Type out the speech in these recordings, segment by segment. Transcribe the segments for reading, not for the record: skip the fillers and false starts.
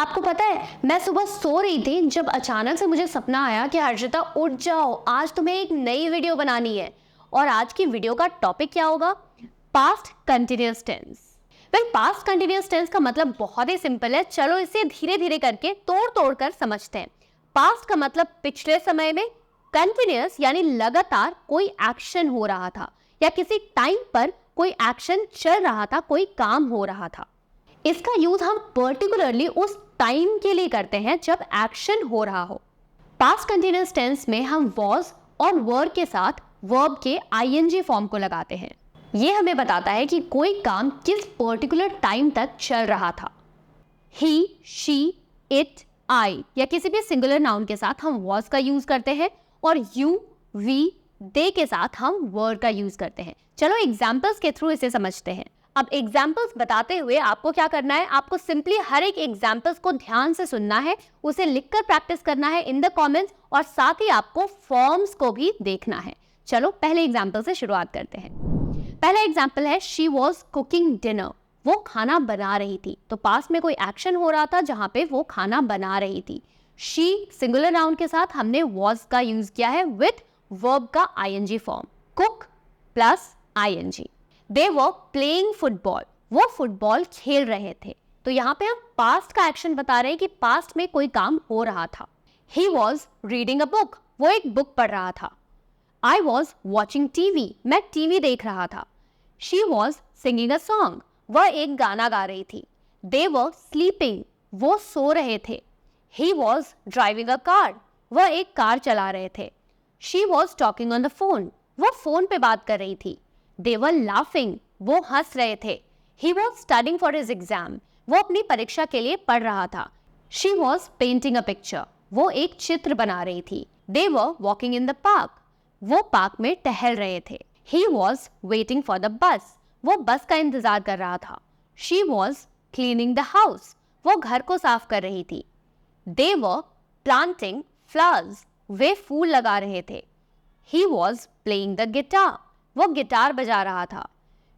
आपको पता है, मैं सुबह सो रही थी जब अचानक से मुझे सपना आया कि हर्षिता उठ जाओ, आज तुम्हें एक नई वीडियो बनानी है। और आज की वीडियो का टॉपिक क्या होगा? Past continuous tense. Well, past continuous tense का मतलब बहुत ही सिंपल है। चलो इसे धीरे धीरे करके तोड़ तोड़ कर समझते हैं। पास्ट का मतलब पिछले समय में, कंटिन्यूअस यानी लगातार कोई एक्शन हो रहा था या किसी टाइम पर कोई एक्शन चल रहा था, कोई काम हो रहा था। इसका यूज हम पर्टिकुलरली उस टाइम के लिए करते हैं जब एक्शन हो रहा हो। पास्ट कंटिन्यूअस टेंस में हम वॉज और वर के साथ वर्ब के आईएनजी फॉर्म को लगाते हैं। ये हमें बताता है कि कोई काम किस पर्टिकुलर टाइम तक चल रहा था। ही, शी, इट, आई या किसी भी सिंगुलर नाउन के साथ हम वॉज का यूज करते हैं और यू, वी, दे के साथ हम वर का यूज करते हैं। चलो एग्जाम्पल्स के थ्रू इसे समझते हैं। अब एग्जाम्पल्स बताते हुए आपको क्या करना है, आपको सिंपली हर एक एग्जाम्पल्स को ध्यान से सुनना है, उसे लिखकर प्रैक्टिस करना है इन द कमेंट्स, और साथ ही आपको फॉर्म्स को भी देखना है। चलो पहले एग्जाम्पल से शुरुआत करते हैं। पहला एग्जाम्पल है शी वॉज कुकिंग डिनर। वो खाना बना रही थी। तो पास्ट में कोई एक्शन हो रहा था जहां पे वो खाना बना रही थी। शी सिंगुलर नाउन के साथ हमने वॉज का यूज किया है विथ वर्ब का ING form, cook plus ING. They were playing football. वो फुटबॉल खेल रहे थे। तो यहाँ पे हम पास्ट का एक्शन बता रहे हैं कि पास्ट में कोई काम हो रहा था। He was reading a book. वो एक बुक पढ़ रहा था। I was watching TV. मैं टीवी देख रहा था। She was singing a song. वह एक गाना गा रही थी। They were sleeping. वो सो रहे थे। He was driving a car. वह एक कार चला रहे थे। She was talking on the phone. वो फोन पे बात कर रही थी। They were laughing. वो हंस रहे थे। He was studying for his exam. वो अपनी परीक्षा के लिए पढ़ रहा था। She was painting a picture. वो एक चित्र बना रही थी। They were walking in the park. वो पार्क में टहल रहे थे। He was waiting for the bus. वो बस का इंतजार कर रहा था। She was cleaning the house. वो घर को साफ कर रही थी। They were planting flowers. वे फूल लगा रहे थे। He was playing the guitar. वो गिटार बजा रहा था।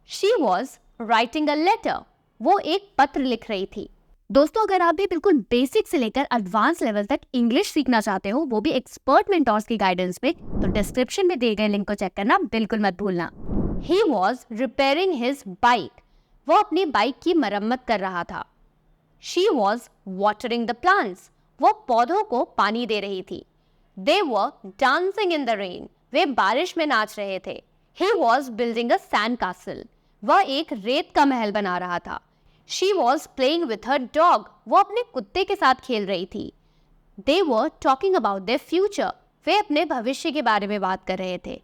She was writing a letter. वो एक पत्र लिख रही थी। दोस्तों, अगर आप भी बिल्कुल बेसिक से लेकर एडवांस लेवल तक इंग्लिश सीखना चाहते हो, वो भी एक्सपर्ट मेंटोर्स की गाइडेंस में, तो डिस्क्रिप्शन में दिए गए लिंक को चेक करना बिल्कुल मत भूलना। He was repairing his bike. वो अपनी बाइक की मरम्मत कर रहा था। She was watering the plants. वो पौधों को पानी दे रही थी। They were dancing in the rain. वे बारिश में नाच रहे थे। He was building a sand castle. वह एक रेत का महल बना रहा था। She was playing with her dog. वो अपने कुत्ते के साथ खेल रही थी। They were talking about their future. वे अपने भविष्य के बारे में बात कर रहे थे।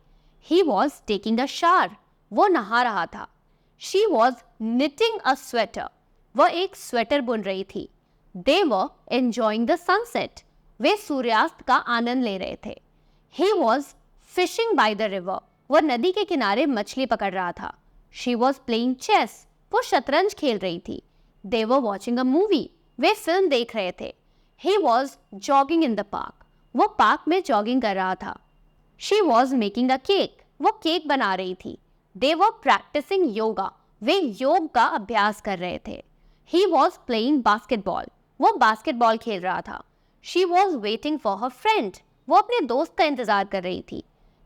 He was taking a shower. वो नहा रहा था। She was knitting a sweater. वह एक स्वेटर बुन रही थी। They were enjoying the sunset. वे सूर्यास्त का आनंद ले रहे थे। He was fishing by the river. वो नदी के किनारे मछली पकड़ रहा था। She was playing chess. वो शतरंज खेल रही थी। They were watching a movie. Way film देख रहे थे। He was jogging in the park. वो पार्क में जॉगिंग कर रहा था। She was making a cake. वो केक बना रही थी। They were practicing yoga. वे योग का अभ्यास कर रहे थे। He was playing basketball. वो बास्केटबॉल खेल रहा था। She was waiting for her friend. वो अपने दोस्त का इंतजार कर रही थी।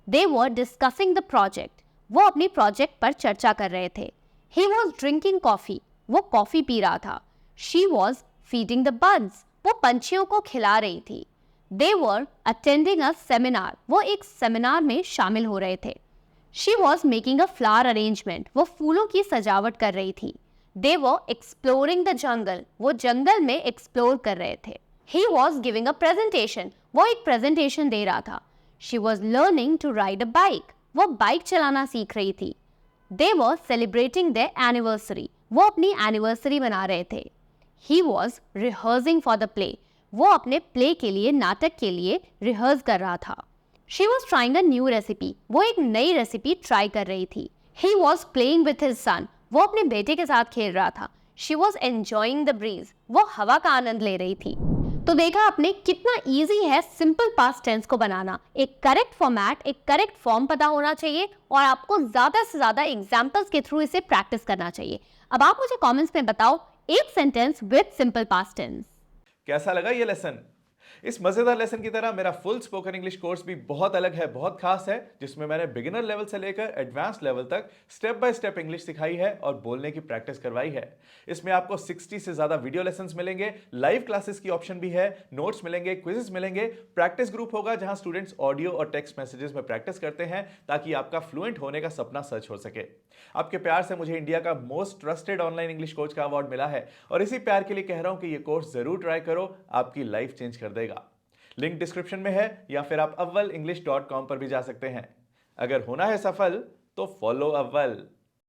They were discussing the project. वो अपनी प्रोजेक्ट पर चर्चा कर रहे थे। He was drinking coffee. वो कॉफी पी रहा था। She was feeding the birds. वो पंछियों को खिला रही थी। They were attending a seminar. वो एक सेमिनार में शामिल हो रहे थे। She was making a flower arrangement. वो फूलों की सजावट कर रही थी। They were exploring the jungle. वो जंगल में एक्सप्लोर कर रहे थे। He was giving a presentation. वो एक प्रेजेंटेशन दे रहा था। She was learning to ride a bike. वो बाइक चलाना सीख रही थी। They were celebrating their anniversary. वो अपनी एनिवर्सरी मना रहे थे। He was rehearsing for the play. वो अपने प्ले के लिए, नाटक के लिए रिहर्स कर रहा था। She was trying a new recipe. वो एक नई रेसिपी ट्राई कर रही थी। He was playing with his son. वो अपने बेटे के साथ खेल रहा था। She was enjoying the breeze. वो हवा का आनंद ले रही थी। तो देखा आपने कितना इजी है सिंपल पास्ट टेंस को बनाना। एक करेक्ट फॉर्मेट, एक करेक्ट फॉर्म पता होना चाहिए और आपको ज्यादा से ज्यादा एग्जांपल्स के थ्रू इसे प्रैक्टिस करना चाहिए। अब आप मुझे कमेंट्स में बताओ एक sentence with simple past tense. कैसा लगा ये लेसन? इस मजेदार लेसन की तरह मेरा फुल स्पोकन इंग्लिश कोर्स भी बहुत अलग है, बहुत खास है, जिसमें मैंने बिगिनर लेवल से लेकर एडवांस लेवल तक स्टेप बाय स्टेप इंग्लिश सिखाई है और बोलने की प्रैक्टिस करवाई है। इसमें आपको 60 से ज्यादा वीडियो लेसन्स मिलेंगे, लाइव क्लासेस की ऑप्शन भी है, नोट्स मिलेंगे, क्विजेस मिलेंगे, प्रैक्टिस ग्रुप होगा जहां स्टूडेंट्स ऑडियो और टेक्स्ट मैसेजेस में प्रैक्टिस करते हैं ताकि आपका फ्लुएंट होने का सपना सच हो सके। आपके प्यार से मुझे इंडिया का most trusted online English coach का अवार्ड मिला है और इसी प्यार के लिए कह रहा हूं कि ये कोर्स जरूर ट्राई करो, आपकी लाइफ चेंज कर देगा। लिंक डिस्क्रिप्शन में है या फिर आप awwalenglish.com पर भी जा सकते हैं। अगर होना है सफल तो फॉलो अव्वल।